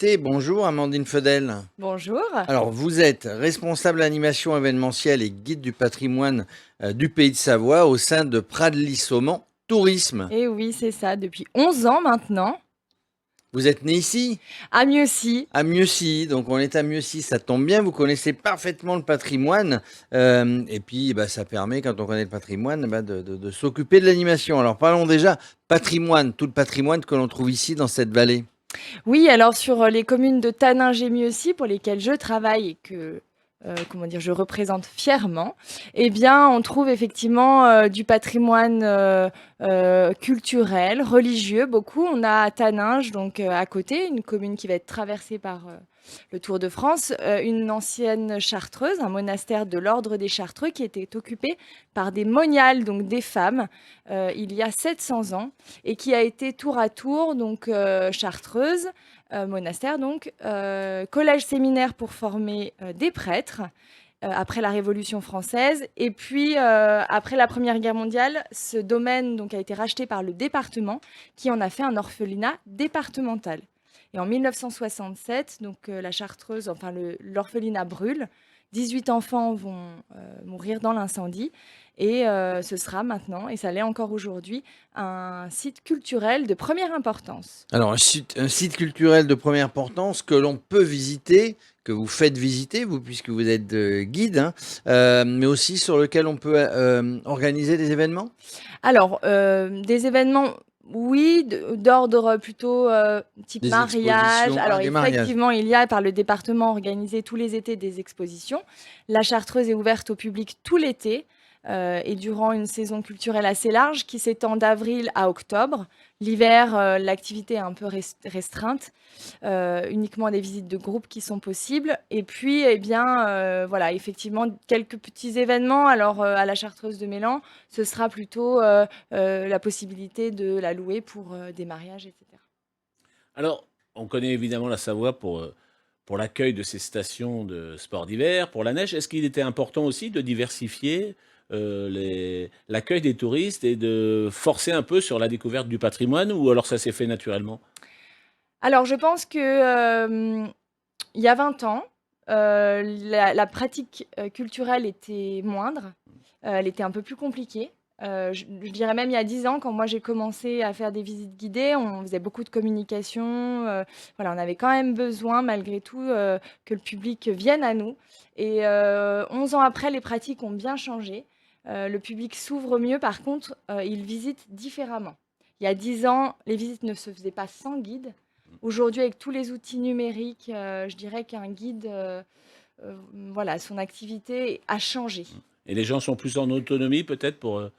invité. Bonjour Amandine Fedel. Bonjour. Alors vous êtes responsable animation événementielle et guide du patrimoine du Pays de Savoie au sein de Pradly-Saumon Tourisme. Et oui, c'est ça, depuis 11 ans maintenant. Vous êtes né ici À Mieuxy. à Mieuxy, donc on est à Mieuxy, ça tombe bien, vous connaissez parfaitement le patrimoine et puis ça permet quand on connaît le patrimoine de s'occuper de l'animation. Alors parlons déjà patrimoine, tout le patrimoine que l'on trouve ici dans cette vallée. Oui, alors sur les communes de Taninges et Mieuxy, pour lesquelles je travaille et que je représente fièrement, eh bien, on trouve effectivement du patrimoine culturel, religieux, beaucoup. On a à Taninges, donc à côté, une commune qui va être traversée par le Tour de France, une ancienne chartreuse, un monastère de l'ordre des Chartreux qui était occupé par des moniales, donc des femmes, il y a 700 ans, et qui a été tour à tour, donc chartreuse, monastère, donc collège séminaire pour former des prêtres. Après la Révolution française. Et puis, après la Première Guerre mondiale, ce domaine donc, a été racheté par le département qui en a fait un orphelinat départemental. Et en 1967, donc, la Chartreuse, enfin l'orphelinat brûle. 18 enfants vont mourir dans l'incendie. Et ce sera maintenant, et ça l'est encore aujourd'hui, un site culturel de première importance. Alors, un site culturel de première importance que l'on peut visiter, que vous faites visiter, vous, puisque vous êtes guide, hein, mais aussi sur lequel on peut organiser des événements. Alors, des événements, oui, d'ordre plutôt type Des mariage. expositions, Alors, des mariages. effectivement, il y a par le département organisé tous les étés des expositions. La Chartreuse est ouverte au public tout l'été. Et durant une saison culturelle assez large qui s'étend d'avril à octobre. L'hiver, l'activité est un peu restreinte, uniquement des visites de groupe qui sont possibles. Et puis, eh bien, voilà, effectivement, quelques petits événements. Alors, à la Chartreuse de Mélan, ce sera plutôt la possibilité de la louer pour des mariages, etc. Alors, on connaît évidemment la Savoie pour l'accueil de ces stations de sport d'hiver, pour la neige. Est-ce qu'il était important aussi de diversifier l'accueil des touristes et de forcer un peu sur la découverte du patrimoine, ou alors ça s'est fait naturellement? Alors, je pense que il y a 20 ans, la pratique culturelle était moindre, elle était un peu plus compliquée. Je dirais même il y a 10 ans, quand moi j'ai commencé à faire des visites guidées, on faisait beaucoup de communication, voilà, on avait quand même besoin malgré tout, que le public vienne à nous. Et 11 ans après, les pratiques ont bien changé. Le public s'ouvre mieux, par contre, il visite différemment. Il y a 10 ans, les visites ne se faisaient pas sans guide. Aujourd'hui, avec tous les outils numériques, je dirais qu'un guide, voilà, son activité a changé. Et les gens sont plus en autonomie peut-être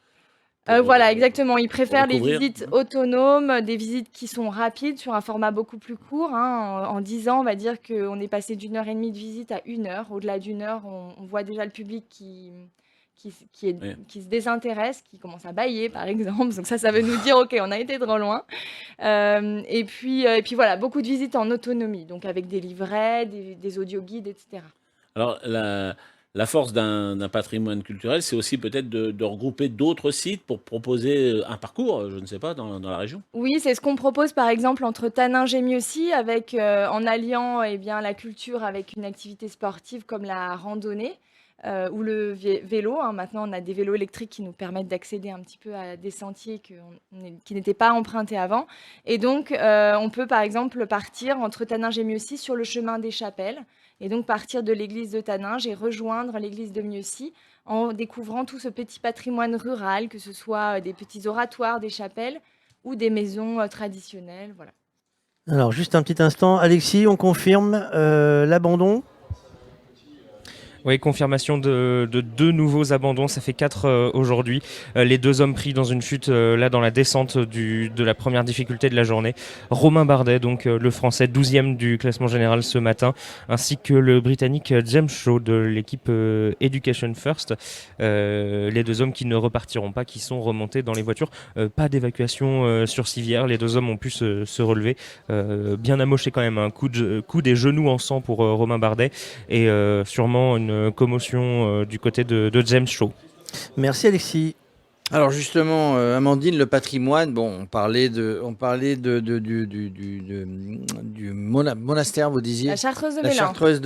Voilà, exactement. Ils préfèrent les découvrir? visites autonomes, des visites qui sont rapides sur un format beaucoup plus court, hein. En 10 ans, on va dire qu'on est passé d'une heure et demie de visite à 1 heure. Au-delà d'une heure, on voit déjà le public Oui. qui se désintéresse, qui commence à bâiller, par exemple. Donc ça veut nous dire, OK, on a été trop loin. Et puis voilà, beaucoup de visites en autonomie, donc avec des livrets, des audioguides, etc. Alors, la force d'un patrimoine culturel, c'est aussi peut-être de regrouper d'autres sites pour proposer un parcours, je ne sais pas, dans la région. Oui, c'est ce qu'on propose par exemple entre Taninges et Mieuxy, avec, en alliant eh bien, la culture avec une activité sportive comme la randonnée ou le vélo, hein. Maintenant, on a des vélos électriques qui nous permettent d'accéder un petit peu à des sentiers qui n'étaient pas empruntés avant. Et donc, on peut par exemple partir entre Taninges et Mieuxy sur le chemin des Chapelles, et donc partir de l'église de Taninges et rejoindre l'église de Mieuxy en découvrant tout ce petit patrimoine rural, que ce soit des petits oratoires, des chapelles ou des maisons traditionnelles. Voilà. Alors, juste un petit instant. Alexis, on confirme l'abandon? Oui, confirmation de deux nouveaux abandons, ça fait 4 aujourd'hui. Les deux hommes pris dans une chute là dans la descente de la première difficulté de la journée. Romain Bardet, donc le français 12e du classement général ce matin, ainsi que le britannique James Shaw de l'équipe Education First. Les deux hommes qui ne repartiront pas, qui sont remontés dans les voitures. Pas d'évacuation sur civière, les deux hommes ont pu se relever. Bien amoché quand même, un coup des genoux en sang pour Romain Bardet, et sûrement une commotion du côté de James Shaw. Merci Alexis. Alors justement, Amandine, le patrimoine, bon, du monastère, vous disiez? La Chartreuse de La Mélan. Chartreuse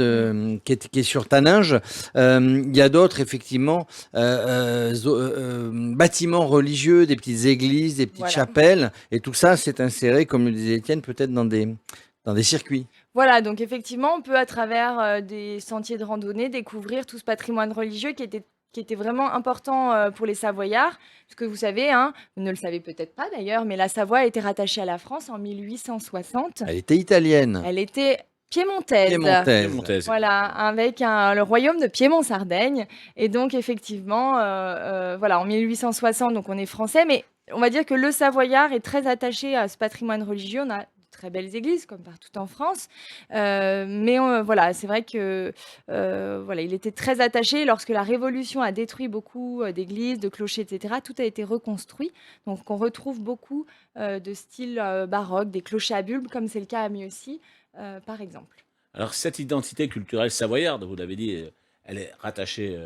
qui est sur Taninges. Il y a d'autres, effectivement, bâtiments religieux, des petites églises, des petites Voilà. chapelles, et tout ça, c'est inséré, comme le disait Étienne, peut-être dans des circuits. Voilà, donc effectivement, on peut à travers des sentiers de randonnée découvrir tout ce patrimoine religieux qui était vraiment important pour les Savoyards. Parce que vous savez, hein, vous ne le savez peut-être pas d'ailleurs, mais la Savoie a été rattachée à la France en 1860. Elle était italienne, Elle était piémontaise. piémontaise. Piémontaise. Voilà, avec le royaume de Piémont-Sardaigne. Et donc, effectivement, voilà, en 1860, donc on est français, mais on va dire que le Savoyard est très attaché à ce patrimoine religieux. On a de très belles églises, comme partout en France. Mais voilà, c'est vrai que voilà, il était très attaché. Lorsque la Révolution a détruit beaucoup d'églises, de clochers, etc., tout a été reconstruit. Donc, on retrouve beaucoup de style baroque, des clochers à bulbes, comme c'est le cas à Mieuxy, par exemple. Alors, cette identité culturelle savoyarde, vous l'avez dit, elle est rattachée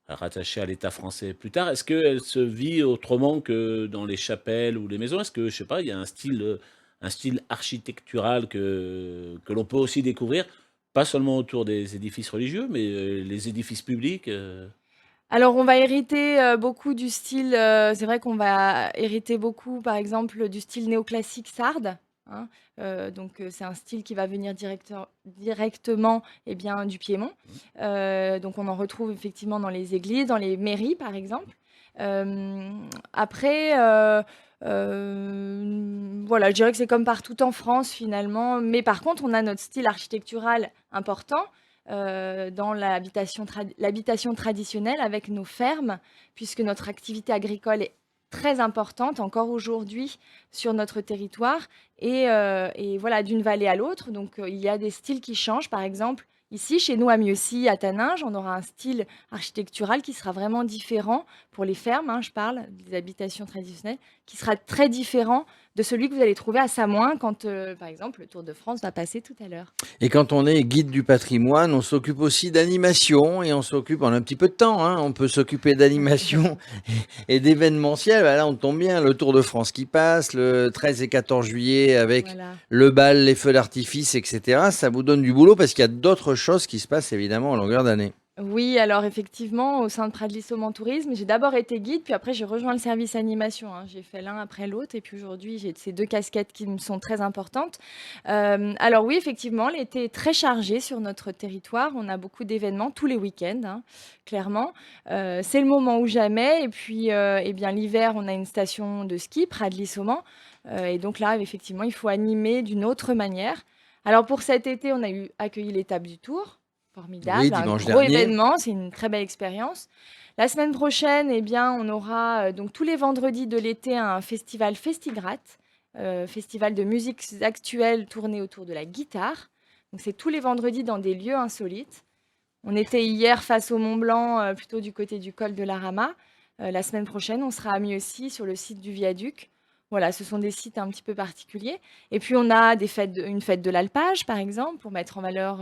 à l'État français plus tard. Est-ce qu'elle se vit autrement que dans les chapelles ou les maisons? Est-ce que, je sais pas, il y a un style architectural que l'on peut aussi découvrir, pas seulement autour des édifices religieux, mais les édifices publics Alors, on va hériter beaucoup du style. C'est vrai qu'on va hériter beaucoup, par exemple, du style néoclassique sarde, hein. Donc, c'est un style qui va venir directement eh bien, du Piémont. Donc, on en retrouve effectivement dans les églises, dans les mairies, par exemple. Euh, Après, voilà, je dirais que c'est comme partout en France finalement. Mais par contre, on a notre style architectural important dans l'habitation traditionnelle avec nos fermes, puisque notre activité agricole est très importante encore aujourd'hui sur notre territoire et voilà, d'une vallée à l'autre. Donc, il y a des styles qui changent. Par exemple, ici, chez nous à Mieuxy, à Taninges, on aura un style architectural qui sera vraiment différent pour les fermes, hein, je parle des habitations traditionnelles, qui sera très différent de celui que vous allez trouver à Samoin quand, par exemple, le Tour de France va passer tout à l'heure. Et quand on est guide du patrimoine, on s'occupe aussi d'animation et on a un petit peu de temps, hein, on peut s'occuper d'animation et d'événementiel. Bah là, on tombe bien, le Tour de France qui passe, le 13 et 14 juillet avec Voilà. le bal, les feux d'artifice, etc. Ça vous donne du boulot parce qu'il y a d'autres choses qui se passent évidemment à longueur d'année. Oui, alors effectivement, au sein de Pradlissom en tourisme, j'ai d'abord été guide, puis après j'ai rejoint le service animation, hein. J'ai fait l'un après l'autre, et puis aujourd'hui j'ai ces deux casquettes qui me sont très importantes. Alors oui, effectivement, l'été est très chargé sur notre territoire. On a beaucoup d'événements tous les week-ends, hein, clairement. C'est le moment ou jamais. Et puis, eh bien, l'hiver, on a une station de ski, Pradlissom. Et donc là, effectivement, il faut animer d'une autre manière. Alors pour cet été, on a accueilli l'étape du Tour. Formidable, Oui, un dimanche gros dernier. événement, c'est une très belle expérience. La semaine prochaine, eh bien, on aura donc tous les vendredis de l'été un festival Festigrate, festival de musique actuelle tourné autour de la guitare. Donc c'est tous les vendredis dans des lieux insolites. On était hier face au Mont Blanc, plutôt du côté du col de la Rama. La semaine prochaine, on sera à Mieuxy sur le site du Viaduc. Voilà, ce sont des sites un petit peu particuliers. Et puis on a une fête de l'alpage, par exemple, pour mettre en valeur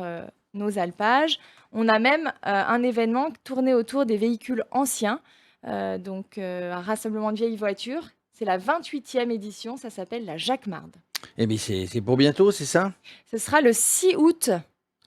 nos alpages. On a même un événement tourné autour des véhicules anciens, donc un rassemblement de vieilles voitures. C'est la 28e édition, ça s'appelle la Jacquemarde. Eh bien, c'est pour bientôt, c'est ça? Ce sera le 6 août.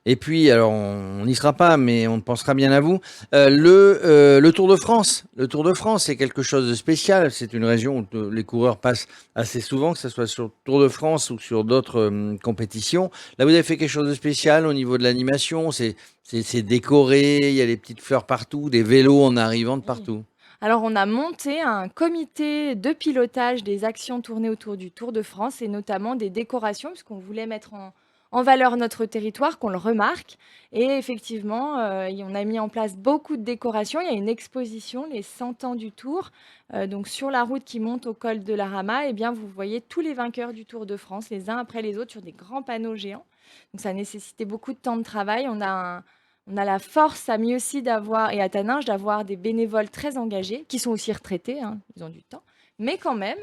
Et puis, alors, on n'y sera pas, mais on pensera bien à vous. Le Tour de France. Le Tour de France, c'est quelque chose de spécial. C'est une région où les coureurs passent assez souvent, que ce soit sur le Tour de France ou sur d'autres compétitions. Là, vous avez fait quelque chose de spécial au niveau de l'animation. C'est décoré, il y a des petites fleurs partout, des vélos en arrivant de partout. Alors, on a monté un comité de pilotage des actions tournées autour du Tour de France et notamment des décorations, puisqu'on voulait mettre en valeur notre territoire, qu'on le remarque. Et effectivement, on a mis en place beaucoup de décorations. Il y a une exposition, les 100 ans du Tour. Donc, sur la route qui monte au col de la Rama, eh bien, vous voyez tous les vainqueurs du Tour de France, les uns après les autres, sur des grands panneaux géants. Donc, ça a nécessité beaucoup de temps de travail. On a la force à Mieuxy et à Taninges d'avoir des bénévoles très engagés, qui sont aussi retraités, hein, ils ont du temps, mais quand même.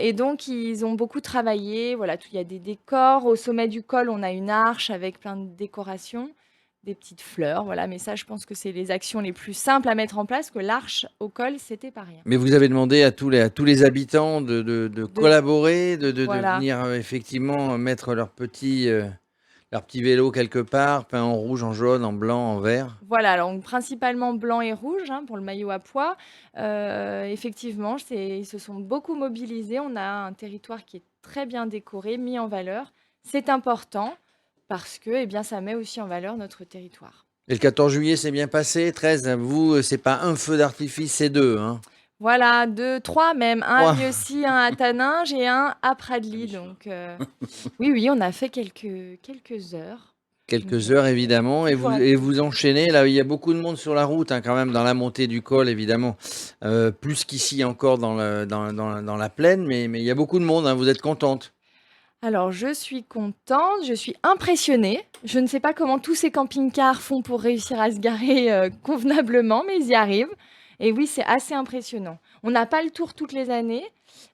Et donc, ils ont beaucoup travaillé. Voilà, il y a des décors. Au sommet du col, on a une arche avec plein de décorations. des petites fleurs. Voilà, mais ça, je pense que c'est les actions les plus simples à mettre en place, que l'Arche au col, c'était pas rien. Mais vous avez demandé à tous les habitants de collaborer, de Voilà. venir effectivement mettre leur petit vélo quelque part, peint en rouge, en jaune, en blanc, en vert. Voilà, alors principalement blanc et rouge pour le maillot à pois. Effectivement, ils se sont beaucoup mobilisés. On a un territoire qui est très bien décoré, mis en valeur. C'est important parce que eh bien, ça met aussi en valeur notre territoire. Et le 14 juillet, c'est bien passé. 13, vous, c'est pas un feu d'artifice, c'est deux. Hein. Voilà, 2, 3 même. Un Trois. à Mieuxy, un à Taninges et un à Pradly. Donc, oui, on a fait quelques heures. Quelques heures, évidemment. Et Toujours vous enchaînez. Là, il y a beaucoup de monde sur la route, quand même, dans la montée du col, évidemment. Plus qu'ici encore dans la plaine. Mais il y a beaucoup de monde. Hein, vous êtes contente. Alors, je suis contente, je suis impressionnée. Je ne sais pas comment tous ces camping-cars font pour réussir à se garer convenablement, mais ils y arrivent. Et oui, c'est assez impressionnant. On n'a pas le tour toutes les années,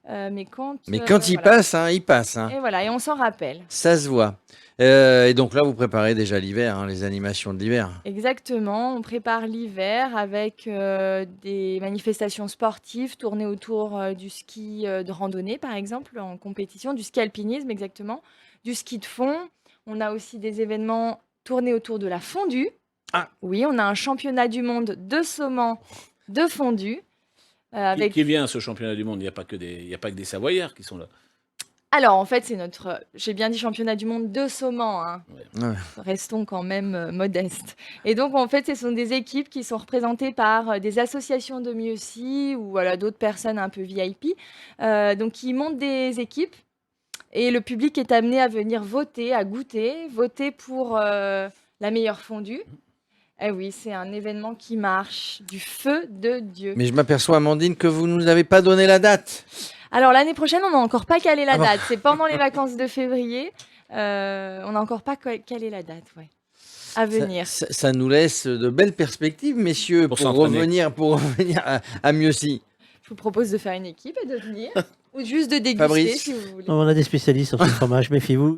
mais quand Mais quand il voilà. passe, hein, il passe. Hein. Et voilà, et on s'en rappelle. Ça se voit. Et donc là, vous préparez déjà l'hiver, les animations de l'hiver. Exactement, on prépare l'hiver avec des manifestations sportives tournées autour du ski de randonnée, par exemple, en compétition, du ski alpinisme exactement, du ski de fond. On a aussi des événements tournés autour de la fondue. Ah. Oui, on a un championnat du monde de saumon de fondue. Avec... Qui vient à ce championnat du monde? Il n'y a pas que des Savoyards qui sont là. Alors, en fait, c'est notre, j'ai bien dit championnat du monde de saumon. Ouais. Restons quand même modestes. Et donc, en fait, ce sont des équipes qui sont représentées par des associations de Mieuxy ou voilà, d'autres personnes un peu VIP. Donc, qui montent des équipes et le public est amené à venir voter, à goûter, voter pour la meilleure fondue. Eh oui, c'est un événement qui marche du feu de Dieu. Mais je m'aperçois, Amandine, que vous ne nous avez pas donné la date. Alors l'année prochaine, on n'a encore pas calé la Ah bon. date. C'est pendant les vacances de février. On n'a encore pas calé la date, ouais. À venir. Ça nous laisse de belles perspectives, messieurs, pour revenir à Mieuxy. Je vous propose de faire une équipe et de venir. Ou juste de déguster Fabrice. si vous voulez. On a des spécialistes sur ce fromage, méfiez-vous.